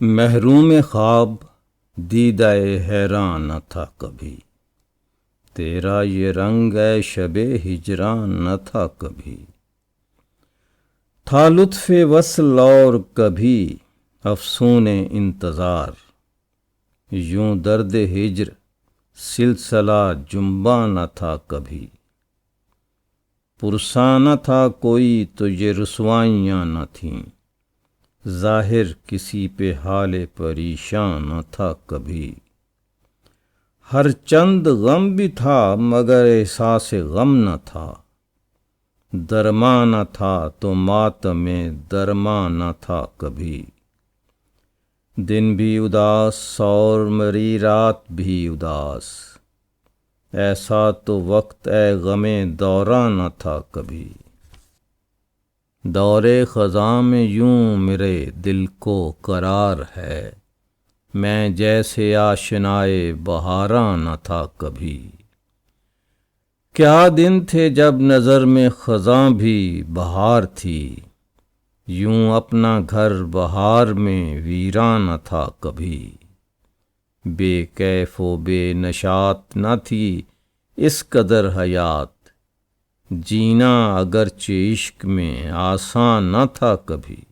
محروم خواب دیدہ حیران نہ تھا کبھی، تیرا یہ رنگ اے شب ہجران نہ تھا کبھی۔ تھا لطف وصل اور کبھی افسون انتظار، یوں درد ہجر سلسلہ جنباں نہ تھا کبھی۔ پرساں نہ تھا کوئی تو یہ رسوائیاں نہ تھیں، ظاہر کسی پہ حال پریشان نہ تھا کبھی۔ ہر چند غم بھی تھا مگر احساس غم نہ تھا، درماں نہ تھا تو ماتم درماں نہ تھا کبھی۔ دن بھی اداس اور مری رات بھی اداس، ایسا تو وقت اے غم دوراں نہ تھا کبھی۔ دور خزاں میں یوں میرے دل کو قرار ہے، میں جیسے آشنائے بہاراں نہ تھا کبھی۔ کیا دن تھے جب نظر میں خزاں بھی بہار تھی، یوں اپنا گھر بہار میں ویراں نہ تھا کبھی۔ بے کیف و بے نشاط نہ تھی اس قدر حیات، جینا اگرچہ عشق میں آساں نہ تھا کبھی۔